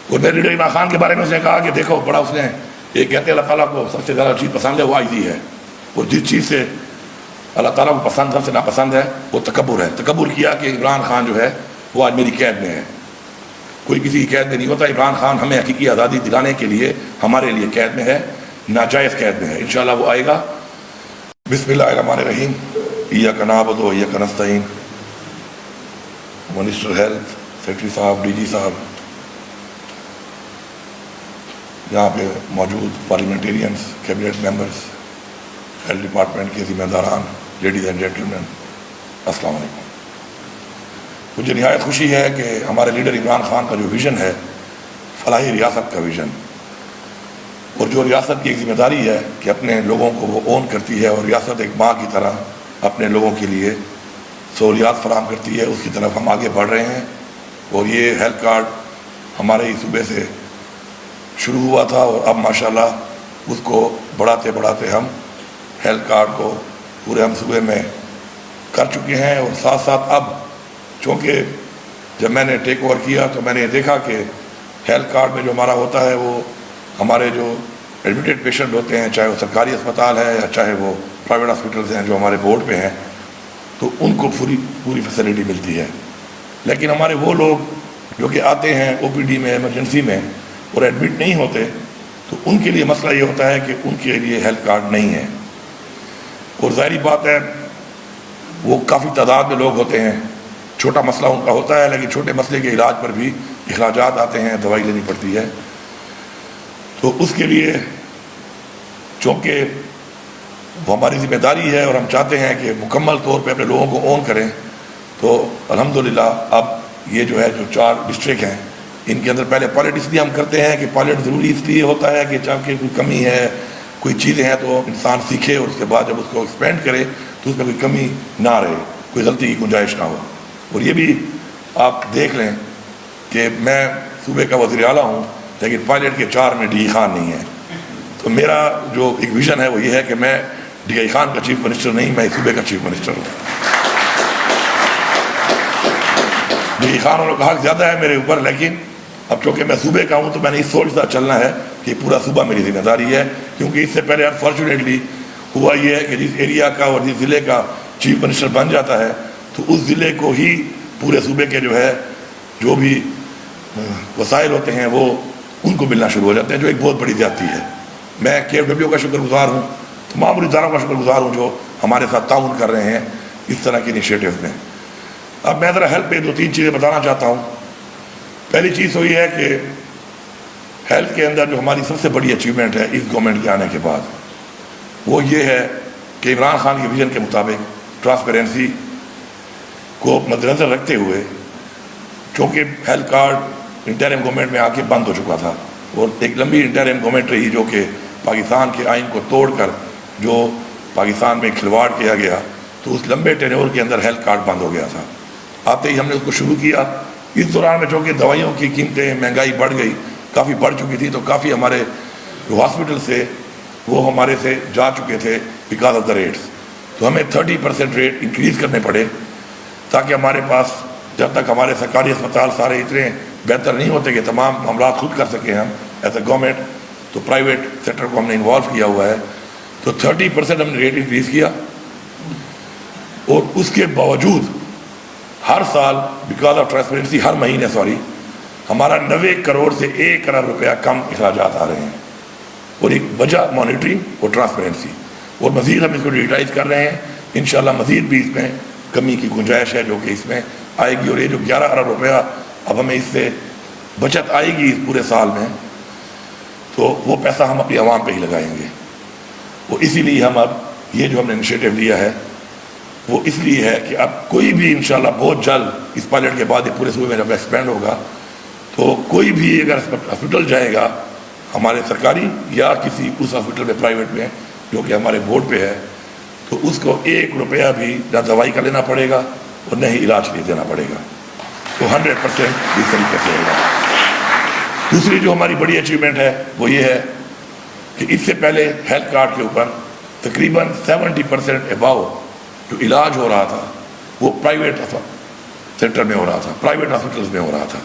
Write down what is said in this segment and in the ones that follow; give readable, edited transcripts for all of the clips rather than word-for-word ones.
اور میرے لیڈر عمران خان کے بارے میں اس نے کہا کہ دیکھو بڑا اس نے ایک کہتے ہیں اللہ تعالیٰ کو سب سے زیادہ چیز پسند ہے وہ عاجزی ہے، اور جس چیز سے اللہ تعالیٰ کو پسند سب سے ناپسند ہے وہ تکبر ہے۔ تکبر کیا کہ عمران خان جو ہے وہ آج میری قید میں ہے۔ کوئی کسی کی قید میں نہیں ہوتا، عمران خان ہمیں حقیقی آزادی دلانے کے لیے ہمارے لیے قید میں ہے، ناجائز قید میں ہے۔ انشاءاللہ وہ آئے گا۔ بسم اللہ الرحمن الرحیم۔ ایاک نعبد و ایاک نستعین۔ منسٹر ہیلتھ، سیکرٹری صاحب، ڈی جی صاحب، یہاں پہ موجود parliamentarians, cabinet members, health department کے ذمہ داران، لیڈیز اینڈ جینٹلمین، السلام علیکم۔ مجھے نہایت خوشی ہے کہ ہمارے لیڈر عمران خان کا جو ویژن ہے فلاحی ریاست کا ویژن، اور جو ریاست کی ایک ذمہ داری ہے کہ اپنے لوگوں کو وہ اون کرتی ہے، اور ریاست ایک ماں کی طرح اپنے لوگوں کے لیے سہولیات فراہم کرتی ہے، اس کی طرف ہم آگے بڑھ رہے ہیں۔ اور یہ ہیلتھ کارڈ ہمارے ہی صوبے سے شروع ہوا تھا، اور اب ماشاءاللہ اس کو بڑھاتے بڑھاتے ہم ہیلتھ کارڈ کو پورے ہم صوبے میں کر چکے ہیں۔ اور ساتھ ساتھ اب چونکہ جب میں نے ٹیک اوور کیا تو میں نے دیکھا کہ ہیلتھ کارڈ میں جو ہمارا ہوتا ہے وہ ہمارے جو ایڈمیٹڈ پیشنٹ ہوتے ہیں، چاہے وہ سرکاری اسپتال ہے یا چاہے وہ پرائیویٹ ہاسپٹلز ہیں جو ہمارے بورڈ پہ ہیں، تو ان کو پوری فیسلٹی ملتی ہے۔ لیکن ہمارے وہ لوگ جو کہ آتے ہیں او پی ڈی میں، ایمرجنسی میں، اور ایڈمٹ نہیں ہوتے، تو ان کے لیے مسئلہ یہ ہوتا ہے کہ ان کے لیے ہیلتھ کارڈ نہیں ہے۔ اور ظاہری بات ہے وہ کافی تعداد میں لوگ ہوتے ہیں، چھوٹا مسئلہ ان کا ہوتا ہے، لیکن چھوٹے مسئلے کے علاج پر بھی اخراجات آتے ہیں، دوائی لینی پڑتی ہے۔ تو اس کے لیے چونکہ وہ ہماری ذمہ داری ہے اور ہم چاہتے ہیں کہ مکمل طور پہ اپنے لوگوں کو اون کریں، تو الحمدللہ اب یہ جو ہے جو 4 ڈسٹرکٹ ہیں ان کے اندر پہلے پائلٹ اس لیے ہم کرتے ہیں کہ پائلٹ ضروری اس لیے ہوتا ہے کہ چاہے کوئی کمی ہے، کوئی چیزیں ہیں تو انسان سیکھے، اور اس کے بعد جب اس کو ایکسپینڈ کرے تو اس میں کوئی کمی نہ رہے، کوئی غلطی کی گنجائش نہ ہو۔ اور یہ بھی آپ دیکھ لیں کہ میں صوبے کا وزیر اعلیٰ ہوں، لیکن پائلٹ کے 4 میں ڈی خان نہیں ہے۔ تو میرا جو ایک ویژن ہے وہ یہ ہے کہ میں ڈی آئی خان کا چیف منسٹر نہیں، میں صوبے کا چیف منسٹر ہوں۔ ڈی آئی خان والوں کا حق زیادہ ہے میرے اوپر، لیکن اب چونکہ میں صوبے کا ہوں تو میں نے اس سوچ سے چلنا ہے کہ پورا صوبہ میری ذمہ داری ہے، کیونکہ اس سے پہلے انفارچونیٹلی ہوا یہ ہے کہ جس ایریا کا اور جس ضلع کا چیف منسٹر بن جاتا ہے تو اس ضلع کو ہی پورے صوبے کے جو ہے جو بھی وسائل ہوتے ہیں وہ ان کو ملنا شروع ہو جاتے ہیں، جو ایک بہت بڑی زیادتی ہے۔ میں کے ایف ڈبلیو کا شکر گزار ہوں، تمام اداروں کا شکر گزار ہوں جو ہمارے ساتھ تعاون کر رہے ہیں اس طرح کی انیشیٹوز میں۔ اب میں ذرا ہیلتھ پہ 2-3 چیزیں بتانا چاہتا ہوں۔ پہلی چیز تو یہ ہے کہ ہیلتھ کے اندر جو ہماری سب سے بڑی اچیومنٹ ہے اس گورنمنٹ کے آنے کے بعد، وہ یہ ہے کہ عمران خان کے ویژن کے مطابق ٹرانسپیرنسی کو مد نظر رکھتے ہوئے، چونکہ ہیلتھ کارڈ انٹرم گورنمنٹ میں آ کے بند ہو چکا تھا، اور ایک لمبی انٹرم گورنمنٹ رہی جو کہ پاکستان کے آئین کو توڑ کر جو پاکستان میں کھلواڑ کیا گیا، تو اس لمبے ٹینیور کے اندر ہیلتھ کارڈ بند ہو گیا تھا۔ آتے ہی ہم نے اس کو شروع کیا۔ اس دوران میں چونکہ دوائیوں کی قیمتیں، مہنگائی بڑھ گئی، کافی بڑھ چکی تھی، تو کافی ہمارے جو ہاسپٹل سے وہ ہمارے سے جا چکے تھے بیکاز آف دا ریٹس، تو ہمیں 30% ریٹ انکریز کرنے پڑے تاکہ ہمارے پاس جب تک ہمارے سرکاری اسپتال سارے اتنے بہتر نہیں ہوتے کہ تمام معاملات خود کر سکیں ہم ایز اے گورنمنٹ، تو پرائیویٹ سیکٹر کو ہم نے انوالو کیا ہوا ہے، تو 30% ہم نے ریٹ انکریز کیا۔ اور اس کے باوجود ہر سال بیکاز آف ٹرانسپیرنسی ہر مہینے ہمارا 90 کروڑ سے 1 ارب روپیہ کم اخراجات آ رہے ہیں، اور ایک وجہ مانیٹرنگ اور ٹرانسپیرنسی، اور مزید ہم اس کو ڈیجیٹائز کر رہے ہیں۔ انشاءاللہ مزید بھی اس میں کمی کی گنجائش ہے جو کہ اس میں آئے گی، اور یہ جو 11 ارب روپیہ اب ہمیں اس سے بچت آئے گی اس پورے سال میں، تو وہ پیسہ ہم اپنی عوام پہ ہی لگائیں گے۔ وہ اسی لیے ہم اب یہ جو ہم نے انیشیٹو لیا ہے وہ اس لیے ہے کہ اب کوئی بھی انشاءاللہ بہت جلد اس پائلٹ کے بعد یہ پورے صوبے میں جب ایکسپینڈ ہوگا تو کوئی بھی اگر ہاسپٹل جائے گا ہمارے سرکاری یا کسی اس ہاسپٹل میں پرائیویٹ میں جو کہ ہمارے بورڈ پہ ہے، تو اس کو 1 روپیہ بھی نہ دوائی کا لینا پڑے گا اور نہ ہی علاج کے لیے دینا پڑے گا، تو 100% اس طریقے سے ہوگا۔ دوسری جو ہماری بڑی اچیومنٹ ہے وہ یہ ہے کہ اس سے پہلے ہیلتھ کارڈ کے اوپر تقریباً 70% اباؤ جو علاج ہو رہا تھا وہ پرائیویٹ سیکٹر میں ہو رہا تھا، پرائیویٹ ہاسپٹلز میں ہو رہا تھا۔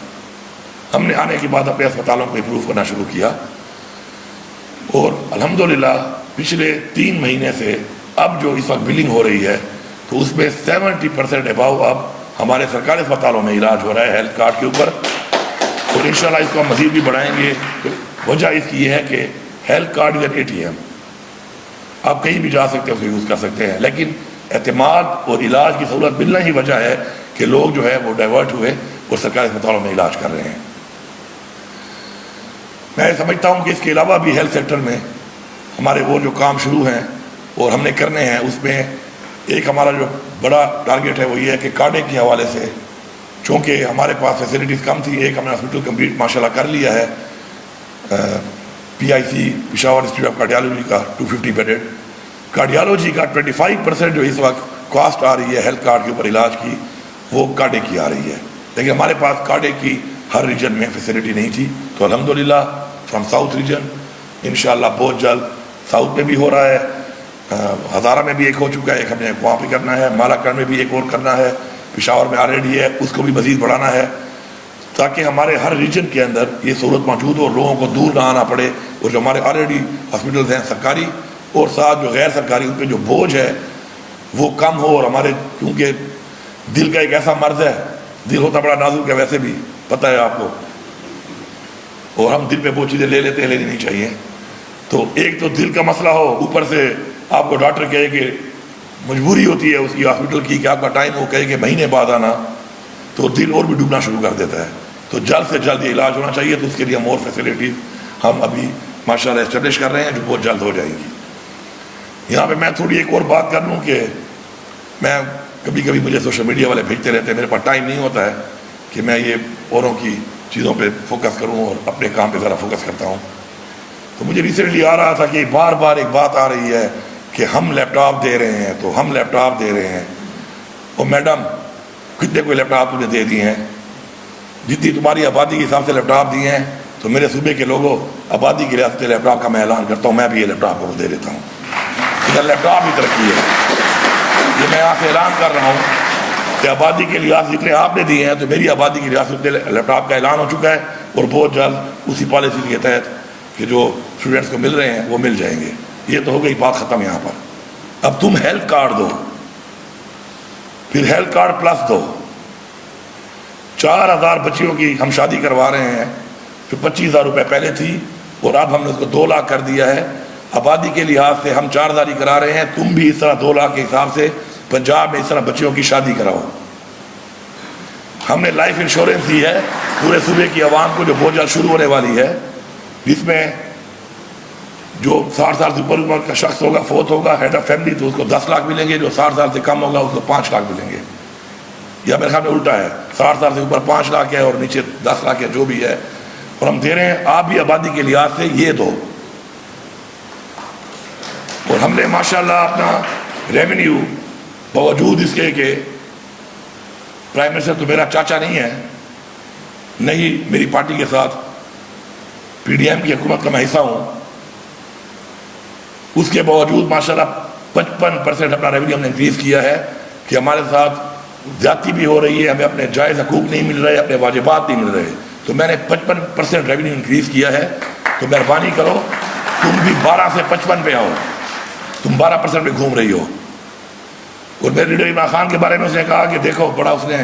ہم نے آنے کے بعد اپنے اسپتالوں کو امپروو کرنا شروع کیا، اور الحمدللہ پچھلے 3 مہینے سے اب جو اس وقت بلنگ ہو رہی ہے تو اس میں 70% اباؤ اب ہمارے سرکاری اسپتالوں میں علاج ہو رہا ہے ہیلتھ کارڈ کے اوپر، اور انشاءاللہ اس کو ہم مزید بھی بڑھائیں گے۔ وجہ اس کی یہ ہے کہ health card is an ATM، آپ کہیں بھی جا سکتے ہیں، اس کو یوز کر سکتے ہیں، لیکن اعتماد اور علاج کی سہولت ملنا ہی وجہ ہے کہ لوگ جو ہے وہ ڈائیورٹ ہوئے اور سرکاری اسپتالوں میں علاج کر رہے ہیں۔ میں سمجھتا ہوں کہ اس کے علاوہ بھی ہیلتھ سیکٹر میں ہمارے وہ جو کام شروع ہیں اور ہم نے کرنے ہیں، اس میں ایک ہمارا جو بڑا ٹارگیٹ ہے وہ یہ ہے کہ کارڈے کے حوالے سے، چونکہ ہمارے پاس فیسلٹیز کم تھی، ایک ہم نے ہاسپٹل کمپلیٹ ماشاءاللہ کر لیا ہے، PIC Peshawar institute of cardiology کا 250 بیڈڈ، کارڈیالوجی کا 25% جو اس وقت کاسٹ آ رہی ہے ہیلتھ کارڈ کے اوپر علاج کی وہ کارڈے کی آ رہی ہے، لیکن ہمارے پاس کارڈے کی ہر ریجن میں فیسلٹی نہیں تھی، تو الحمدللہ فرام ساؤتھ ریجن انشاءاللہ بہت جلد ساؤتھ میں بھی ہو رہا ہے، ہزارہ میں بھی ایک ہو چکا ہے، ایک ہم نے وہاں پہ کرنا ہے، مالاکنڈ میں بھی ایک اور کرنا ہے، پشاور میں آلریڈی ہے، اس کو بھی مزید بڑھانا ہے تاکہ ہمارے ہر ریجن کے اندر یہ سہولت موجود ہو اور لوگوں کو دور نہ آنا پڑے، اور جو ہمارے آلریڈی ہاسپٹلز ہیں سرکاری اور ساتھ جو غیر سرکاری ان پہ جو بوجھ ہے وہ کم ہو، اور ہمارے کیونکہ دل کا ایک ایسا مرض ہے، دل ہوتا بڑا نازک ہے ویسے بھی پتہ ہے آپ کو، اور ہم دل پہ وہ چیزیں لے لیتے ہیں، لینی نہیں چاہیے، تو ایک تو دل کا مسئلہ ہو، اوپر سے آپ کو ڈاکٹر کہے کہ مجبوری ہوتی ہے اس کی ہاسپٹل کی کہ آپ کا ٹائم وہ کہے کہ مہینے بعد آنا، تو دل اور بھی ڈوبنا شروع کر دیتا ہے، تو جلد سے جلد یہ علاج ہونا چاہیے، تو اس کے لیے ہم اور فیسلٹیز ہم ابھی ماشاءاللہ اسٹیبلش کر رہے ہیں جو بہت جلد ہو جائیں گی۔ یہاں پہ میں تھوڑی ایک اور بات کر لوں کہ میں کبھی کبھی مجھے سوشل میڈیا والے بھیجتے رہتے ہیں، میرے پاس ٹائم نہیں ہوتا ہے کہ میں یہ اوروں کی چیزوں پہ فوکس کروں اور اپنے کام پہ ذرا فوکس کرتا ہوں، تو مجھے ریسنٹلی آ رہا تھا کہ بار بار ایک بات آ رہی ہے کہ ہم لیپ ٹاپ دے رہے ہیں، تو ہم لیپ ٹاپ دے رہے ہیں، اور میڈم کتنے کوئی لیپ ٹاپ تمہیں دے دیے ہیں، جتنی تمہاری آبادی کے حساب سے لیپ ٹاپ دیے ہیں، تو میرے صوبے کے لوگوں آبادی کی ریاست لیپ ٹاپ کا میں اعلان کرتا ہوں، میں بھی یہ لیپ ٹاپ کو دے دیتا ہوں، ادھر لیپ ٹاپ بھی ترقی ہے، یہ میں یہاں سے اعلان کر رہا ہوں کہ آبادی کے لحاظ جتنے آپ نے دیے ہیں تو میری آبادی کی ریاست لیپ ٹاپ کا اعلان ہو چکا ہے، اور بہت جلد اسی پالیسی کے تحت کہ جو اسٹوڈنٹس کو مل رہے ہیں وہ مل جائیں گے۔ یہ تو ہو گئی بات ختم یہاں پر، اب تم ہیلتھ کارڈ دو، پھر ہیلتھ کارڈ پلس دو، 4000 بچیوں کی ہم شادی کروا رہے ہیں، جو 25,000 روپے پہلے تھی اور اب ہم نے اس کو 2 لاکھ کر دیا ہے، آبادی کے لحاظ سے ہم 4000 ہی کرا رہے ہیں، تم بھی اس طرح 2 لاکھ کے حساب سے پنجاب میں اس طرح بچیوں کی شادی کراؤ۔ ہم نے لائف انشورنس دی ہے پورے صوبے کی عوام کو جو بہت جلد شروع ہونے والی ہے، جس میں جو 60 سال سے اوپر عمر کا شخص ہوگا فوت ہوگا ہیڈ آف فیملی تو اس کو 10 لاکھ ملیں گے، جو 60 سال سے کم ہوگا اس کو 5 لاکھ ملیں گے، یا میرے خیال میں الٹا ہے، 60 سال سے اوپر 5 لاکھ ہے اور نیچے 10 لاکھ ہے، جو بھی ہے، اور ہم دے رہے ہیں، آپ بھی آبادی کے لحاظ سے یہ دو۔ اور ہم نے ماشاءاللہ اپنا ریونیو باوجود اس کے کہ پرائم منسٹر تو میرا چاچا نہیں ہے، نہیں میری پارٹی کے ساتھ PDM کی حکومت کا میں حصہ ہوں، اس کے باوجود ماشاءاللہ 55% اپنا ریونیو ہم نے انکریز کیا ہے کہ ہمارے ساتھ زیادتی بھی ہو رہی ہے، ہمیں اپنے جائز حقوق نہیں مل رہے، اپنے واجبات نہیں مل رہے، تو میں نے 55% ریونیو انکریز کیا ہے، تو مہربانی کرو تم بھی 12 سے 55 پہ آؤ، تم 12% پہ گھوم رہی ہو۔ اور میرے لیڈر عمران خان کے بارے میں اس نے کہا کہ دیکھو بڑا اس نے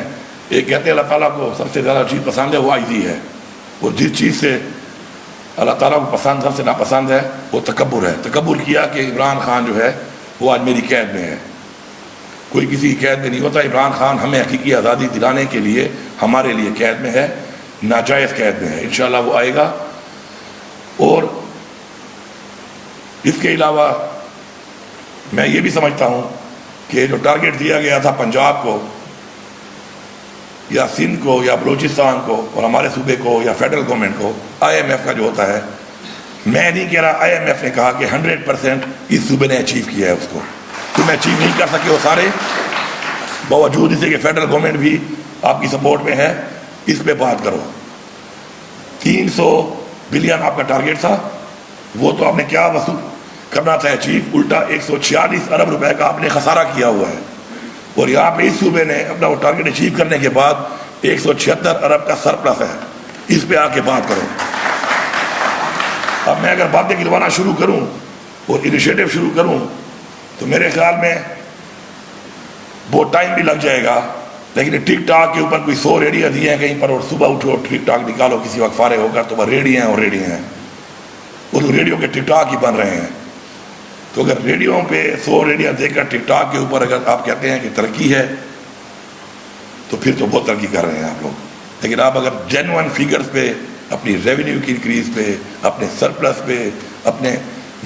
ایک کہتے ہیں اللہ تعالیٰ کو سب سے زیادہ چیز پسند ہے وہ عاجزی ہے، اور جس چیز سے اللہ تعالیٰ کو پسند سب سے ناپسند ہے وہ تکبر ہے، تکبر کیا کہ عمران خان جو ہے وہ آج میری قید میں ہے، کوئی کسی کی قید میں نہیں ہوتا، عمران خان ہمیں حقیقی آزادی دلانے کے لیے ہمارے لیے قید میں ہے، ناجائز قید میں ہے، انشاءاللہ وہ آئے گا۔ اور اس کے علاوہ میں یہ بھی سمجھتا ہوں کہ جو ٹارگیٹ دیا گیا تھا پنجاب کو یا سندھ کو یا بلوچستان کو اور ہمارے صوبے کو یا فیڈرل گورنمنٹ کو IMF کا جو ہوتا ہے، میں نہیں کہہ رہا، IMF نے کہا کہ 100% اس صوبے نے اچیو کیا ہے، اس کو تم اچیو نہیں کر سکے وہ سارے، باوجود اسے کہ فیڈرل گورنمنٹ بھی آپ کی سپورٹ میں ہے، اس پہ بات کرو۔ 300 بلین آپ کا ٹارگیٹ تھا، وہ تو آپ نے کیا وصول کرنا تھا اچیو، الٹا 146 ارب روپے کا آپ نے خسارہ کیا ہوا ہے، اور یہاں پہ اس صوبے نے اپنا وہ ٹارگیٹ اچیو کرنے کے بعد 176 ارب کا سرپلس ہے، اس پہ آ کے بات کرو. اب میں اگر باتیں گروانا شروع کروں اور انیشیٹو شروع کروں تو میرے خیال میں بہت ٹائم بھی لگ جائے گا. لیکن ٹک ٹاک کے اوپر کوئی 100 ریڈیاں دی ہیں کہیں پر اور صبح اٹھو ٹک ٹاک نکالو کسی وقت فارغ ہو کر تو وہ ریڈیاں ہیں اور ریڈیاں ہیں. وہ تو ریڈیو کے ٹک ٹاک ہی بن رہے ہیں. تو اگر ریڈیو پہ 100 ریڈیاں دے کر ٹک ٹاک کے اوپر اگر آپ کہتے ہیں کہ ترقی ہے تو پھر تو بہت ترقی کر رہے ہیں آپ لوگ. لیکن آپ اگر جینوئن فیگرز پہ، اپنی ریونیو کی انکریز پہ، اپنے سرپلس پہ، اپنے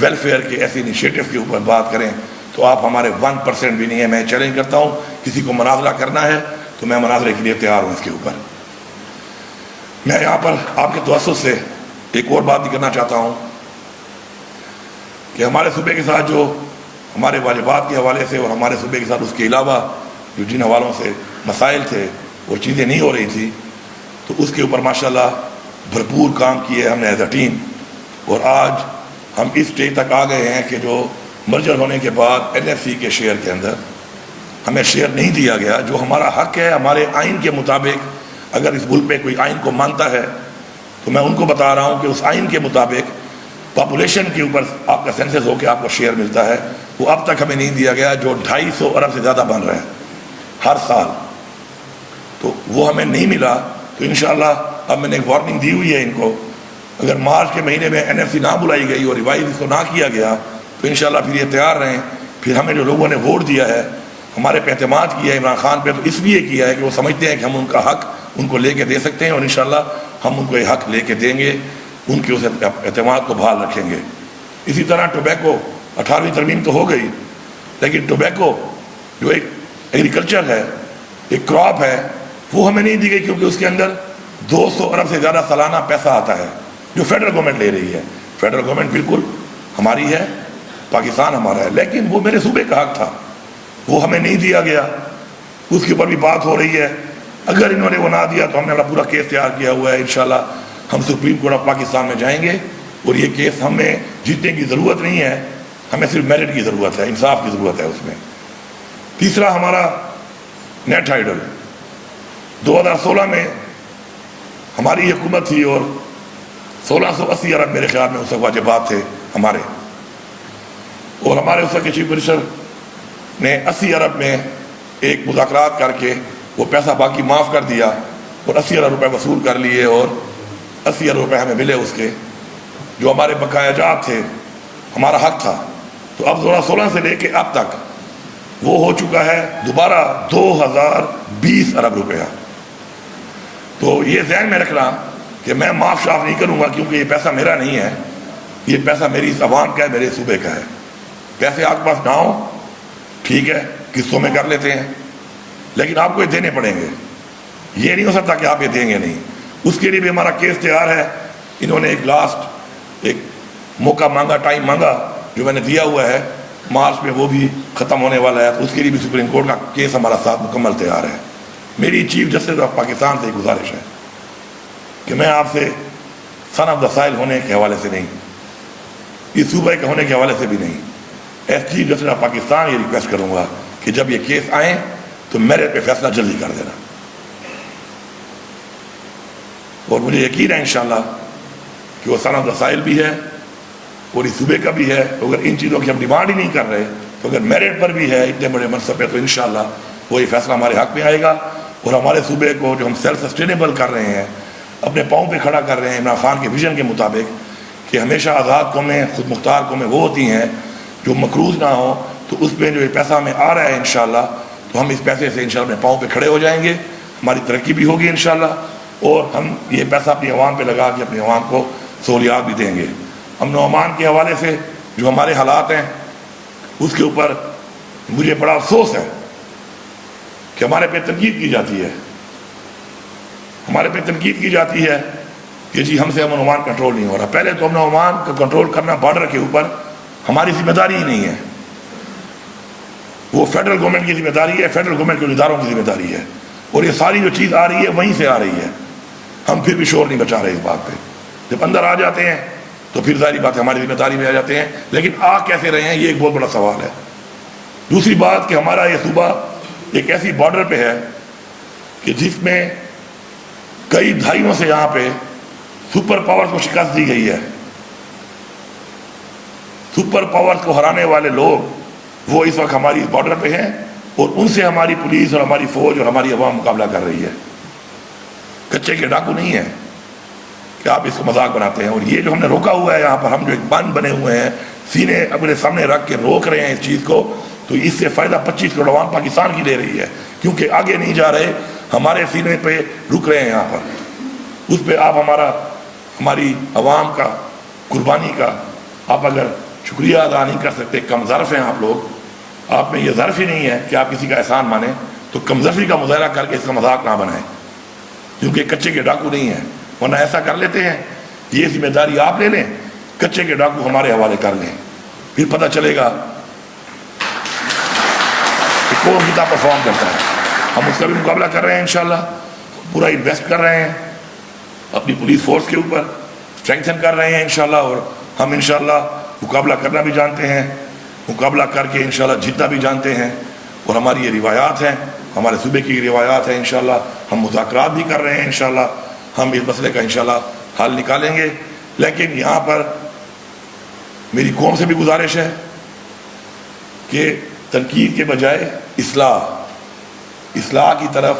ویلفیئر کے ایسے انیشیٹو کے اوپر بات کریں تو آپ ہمارے 1% بھی نہیں ہیں. میں چیلنج کرتا ہوں کسی کو مناظرہ کرنا ہے تو میں مناظرے کے لیے تیار ہوں. اس کے اوپر میں یہاں پر آپ کے توسط سے ایک اور بات بھی کرنا چاہتا ہوں کہ ہمارے صوبے کے ساتھ جو ہمارے واجبات کے حوالے سے اور ہمارے صوبے کے ساتھ اس کے علاوہ جو جن حوالوں سے مسائل تھے اور چیزیں نہیں ہو رہی تھی تو اس کے اوپر ماشاءاللہ بھرپور کام کیے ہم نے ایز اے ٹیم. اور آج ہم اس اسٹیج تک آ گئے ہیں کہ جو مرجر ہونے کے بعد NFC کے شیئر کے اندر ہمیں شیئر نہیں دیا گیا. جو ہمارا حق ہے ہمارے آئین کے مطابق، اگر اس ملک میں کوئی آئین کو مانتا ہے تو میں ان کو بتا رہا ہوں کہ اس آئین کے مطابق پاپولیشن کے اوپر آپ کا سینسس ہو کے آپ کو شیئر ملتا ہے. وہ اب تک ہمیں نہیں دیا گیا جو 250 ارب سے زیادہ بن رہے ہیں ہر سال. تو وہ ہمیں نہیں ملا. تو انشاءاللہ اب میں نے ایک وارننگ دی ہوئی ہے ان کو، اگر مارچ کے مہینے میں NFC نہ بلائی گئی اور ریوائز اس کو نہ کیا گیا تو انشاءاللہ پھر یہ تیار رہیں. پھر ہمیں جو لوگوں نے ووٹ دیا ہے، ہمارے پہ اعتماد کیا ہے عمران خان پہ، تو اس لیے کیا ہے کہ وہ سمجھتے ہیں کہ ہم ان کا حق ان کو لے کے دے سکتے ہیں. اور انشاءاللہ ہم ان کو یہ حق لے کے دیں گے، ان کے اس اعتماد کو بحال رکھیں گے. اسی طرح ٹوبیکو 18ویں ترمیم تو ہو گئی، لیکن ٹوبیکو جو ایک ایگریکلچر ہے، ایک کراپ ہے، وہ ہمیں نہیں دی گئی کیونکہ اس کے اندر 200 ارب سے زیادہ سالانہ پیسہ آتا ہے جو فیڈرل گورنمنٹ لے رہی ہے. فیڈرل گورنمنٹ بالکل ہماری ہے، پاکستان ہمارا ہے، لیکن وہ میرے صوبے کا حق تھا، وہ ہمیں نہیں دیا گیا. اس کے اوپر بھی بات ہو رہی ہے. اگر انہوں نے وہ نہ دیا تو ہم نے اپنا پورا کیس تیار کیا ہوا ہے. انشاءاللہ ہم سپریم کورٹ آف پاکستان میں جائیں گے اور یہ کیس ہمیں جیتنے کی ضرورت نہیں ہے، ہمیں صرف میرٹ کی ضرورت ہے، انصاف کی ضرورت ہے اس میں. تیسرا ہمارا نیٹ ہائیڈل 2016 میں ہماری حکومت تھی اور 1680 ارب میرے خیال میں اس وقت واجبات تھے ہمارے، اور ہمارے اس وقت کے چیف منسٹر نے 80 ارب میں ایک مذاکرات کر کے وہ پیسہ باقی معاف کر دیا اور 80 ارب روپے وصول کر لیے اور 80 ارب روپے ہمیں ملے. اس کے جو ہمارے بقایا جات تھے، ہمارا حق تھا. تو اب 2016 سے لے کے اب تک وہ ہو چکا ہے دوبارہ 2020 ارب روپیہ. تو یہ ذہن میں رکھنا کہ میں معاف شاف نہیں کروں گا کیونکہ یہ پیسہ میرا نہیں ہے، یہ پیسہ میری اس عوام کا ہے، میرے صوبے کا ہے. پیسے آپ کے پاس نہ ہوں ٹھیک ہے، قسطوں میں کر لیتے ہیں، لیکن آپ کو یہ دینے پڑیں گے. یہ نہیں ہو سکتا کہ آپ یہ دیں گے نہیں. اس کے لیے بھی ہمارا کیس تیار ہے. انہوں نے ایک لاسٹ ایک موقع مانگا، ٹائم مانگا، جو میں نے دیا ہوا ہے. مارچ میں وہ بھی ختم ہونے والا ہے. تو اس کے لیے بھی سپریم کورٹ کا کیس ہمارا ساتھ مکمل تیار ہے. میری چیف جسٹس آف پاکستان سے گزارش ہے کہ میں آپ سے سن آف دا سائل ہونے کے حوالے سے نہیں، اس صوبے کے ہونے کے حوالے سے بھی نہیں، as chief justice of Pakistan یہ ریکویسٹ کروں گا کہ جب یہ کیس آئیں تو میرے پہ فیصلہ جلدی کر دینا. اور مجھے یقین ہے انشاءاللہ کہ وہ سن آف دا سائل بھی ہے اور اس صوبے کا بھی ہے. اگر ان چیزوں کی ہم ڈیمانڈ ہی نہیں کر رہے تو اگر میرٹ پر بھی ہے اتنے بڑے منصب پہ تو انشاءاللہ وہ یہ فیصلہ ہمارے حق میں آئے گا. اور ہمارے صوبے کو جو ہم سیلف سسٹینیبل کر رہے ہیں، اپنے پاؤں پہ کھڑا کر رہے ہیں عمران خان کے ویژن کے مطابق کہ ہمیشہ آزاد قومیں، خود مختار قومیں وہ ہوتی ہیں جو مقروض نہ ہوں. تو اس میں جو یہ پیسہ ہمیں آ رہا ہے انشاءاللہ تو ہم اس پیسے سے انشاءاللہ اپنے پاؤں پہ کھڑے ہو جائیں گے. ہماری ترقی بھی ہوگی انشاءاللہ اور ہم یہ پیسہ اپنی عوام پہ لگا کے اپنی عوام کو سہولیات بھی دیں گے. امن و امان کے حوالے سے جو ہمارے حالات ہیں اس کے اوپر مجھے بڑا افسوس ہے کہ ہمارے پہ تنقید کی جاتی ہے، ہمارے پہ تنقید کی جاتی ہے کہ جی ہم سے امن و امان کنٹرول نہیں ہو رہا. پہلے تو امن و امان کا کنٹرول کرنا بارڈر کے اوپر ہماری ذمہ داری ہی نہیں ہے، وہ فیڈرل گورنمنٹ کی ذمہ داری ہے، فیڈرل گورنمنٹ کے اداروں کی ذمہ داری ہے. اور یہ ساری جو چیز آ رہی ہے وہیں سے آ رہی ہے. ہم پھر بھی شور نہیں بچا رہے اس بات پہ. جب اندر آ جاتے ہیں تو پھر ظاہری بات ہے ہماری ذمہ داری میں آ جاتے ہیں، لیکن آ کیسے رہے ہیں یہ ایک بہت بڑا سوال ہے. دوسری بات کہ ہمارا یہ صوبہ ایک ایسی بارڈر پہ ہے کہ جس میں کئی دہائیوں سے یہاں پہ سپر پاور کو شکست دی گئی ہے. سپر پاور کو ہرانے والے لوگ وہ اس وقت ہماری بارڈر پہ ہیں اور ان سے ہماری پولیس اور ہماری فوج اور ہماری عوام مقابلہ کر رہی ہے. کچے کے ڈاکو نہیں ہیں کہ آپ اس کو مذاق بناتے ہیں. اور یہ جو ہم نے روکا ہوا ہے یہاں پر، ہم جو ایک بند بنے ہوئے ہیں سینے اپنے سامنے رکھ کے روک رہے ہیں اس چیز کو، تو اس سے فائدہ 25 کروڑ عوام پاکستان کی لے رہی ہے، کیونکہ آگے نہیں جا رہے، ہمارے سینے پہ رک رہے ہیں یہاں پر. اس پہ آپ ہماری عوام کا قربانی کا آپ اگر شکریہ ادا نہیں کر سکتے، کم ظرف ہیں آپ لوگ، آپ میں یہ ظرف ہی نہیں ہے کہ آپ کسی کا احسان مانیں، تو کم ظرفی کا مظاہرہ کر کے اس کا مذاق نہ بنائیں، کیونکہ کچے کے ڈاکو نہیں ہیں. ورنہ ایسا کر لیتے ہیں، یہ ذمہ داری آپ لے لیں، کچے کے ڈاکو ہمارے حوالے کر لیں، پھر پتہ چلے گا کہ کون کتنا پرفارم کرتا ہے. ہم اس کا بھی مقابلہ کر رہے ہیں انشاءاللہ، پورا انویسٹ کر رہے ہیں اپنی پولیس فورس کے اوپر، اسٹرینگتھن کر رہے ہیں انشاءاللہ. اور ہم انشاءاللہ مقابلہ کرنا بھی جانتے ہیں، مقابلہ کر کے انشاءاللہ جیتنا بھی جانتے ہیں. اور ہماری یہ روایات ہیں، ہمارے صوبے کی روایات ہیں. انشاءاللہ ہم مذاکرات بھی کر رہے ہیں، انشاءاللہ ہم اس مسئلے کا انشاءاللہ حل نکالیں گے. لیکن یہاں پر میری قوم سے بھی گزارش ہے کہ تنقید کے بجائے اصلاح کی طرف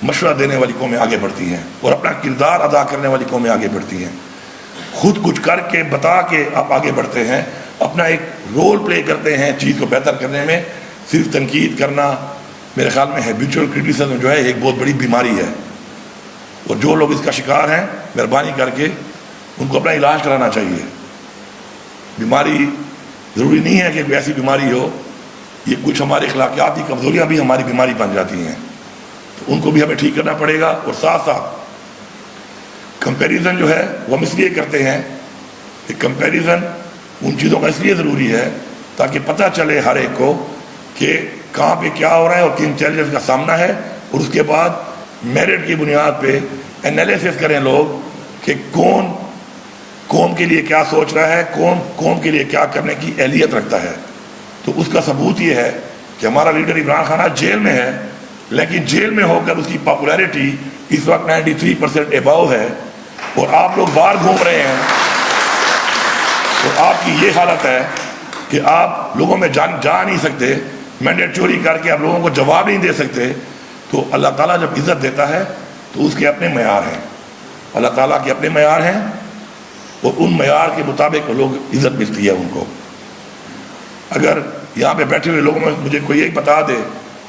مشورہ دینے والی قومیں آگے بڑھتی ہیں اور اپنا کردار ادا کرنے والی قومیں آگے بڑھتی ہیں. خود کچھ کر کے بتا کے آپ آگے بڑھتے ہیں، اپنا ایک رول پلے کرتے ہیں چیز کو بہتر کرنے میں. صرف تنقید کرنا میرے خیال میں ہیبیچول کرٹیسزم جو ہے ایک بہت بڑی بیماری ہے، اور جو لوگ اس کا شکار ہیں مہربانی کر کے ان کو اپنا علاج کرانا چاہیے. بیماری ضروری نہیں ہے کہ کوئی ایسی بیماری ہو، یہ کچھ ہماری اخلاقیاتی کمزوریاں بھی ہماری بیماری بن جاتی ہیں، تو ان کو بھی ہمیں ٹھیک کرنا پڑے گا. اور ساتھ ساتھ کمپیریزن جو ہے وہ ہم اس لیے کرتے ہیں کہ کمپیریزن ان چیزوں کا اس لیے ضروری ہے تاکہ پتہ چلے ہر ایک کو کہ کہاں پہ کیا ہو رہا ہے اور کن چیلنجز کا سامنا ہے. اور اس کے بعد میرٹ کی بنیاد پہ انالیسس کریں لوگ کہ کون قوم کے لیے کیا سوچ رہا ہے، کون قوم کے لیے کیا کرنے کی اہلیت رکھتا ہے. تو اس کا ثبوت یہ ہے کہ ہمارا لیڈر عمران خان جیل میں ہے، لیکن جیل میں ہو کر اس کی پاپولیرٹی اس وقت 93% اباؤ ہے، اور آپ لوگ باہر گھوم رہے ہیں. اور آپ کی یہ حالت ہے کہ آپ لوگوں میں جا نہیں سکتے، مینڈیٹ چوری کر کے آپ لوگوں کو جواب نہیں دے سکتے. تو اللہ تعالیٰ جب عزت دیتا ہے تو اس کے اپنے معیار ہیں، اللہ تعالیٰ کے اپنے معیار ہیں، اور ان معیار کے مطابق لوگ عزت ملتی ہے ان کو. اگر یہاں پہ بیٹھے ہوئے لوگوں میں مجھے کوئی ایک بتا دے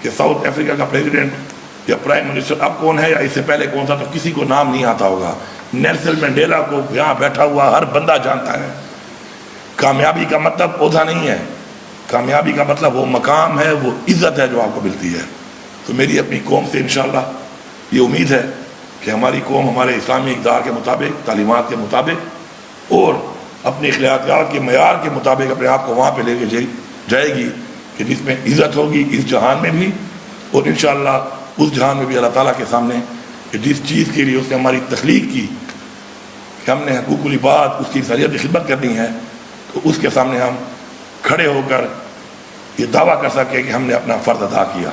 کہ ساؤتھ افریقہ کا پریزیڈنٹ یا پرائم منسٹر اب کون ہے یا اس سے پہلے کون تھا، تو کسی کو نام نہیں آتا ہوگا. نیلسن منڈیلا کو یہاں بیٹھا ہوا ہر بندہ جانتا ہے. کامیابی کا مطلب عہدہ نہیں ہے، کامیابی کا مطلب وہ مقام ہے، وہ عزت ہے جو آپ کو ملتی ہے. تو میری اپنی قوم سے انشاءاللہ یہ امید ہے کہ ہماری قوم ہمارے اسلامی اقدار کے مطابق، تعلیمات کے مطابق اور اپنی اخلاقیات کے معیار کے مطابق اپنے آپ کو وہاں پہ لے کے جائے گی کہ جس میں عزت ہوگی اس جہان میں بھی، اور انشاءاللہ اس جہان میں بھی اللہ تعالیٰ کے سامنے کہ جس چیز کے لیے اس نے ہماری تخلیق کی کہ ہم نے حقوق العباد اس کی انسانیت کی خدمت کرنی ہے، تو اس کے سامنے ہم کھڑے ہو کر یہ دعویٰ کر سکیں کہ ہم نے اپنا فرض ادا کیا.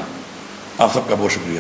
آپ سب کا بہت شکریہ.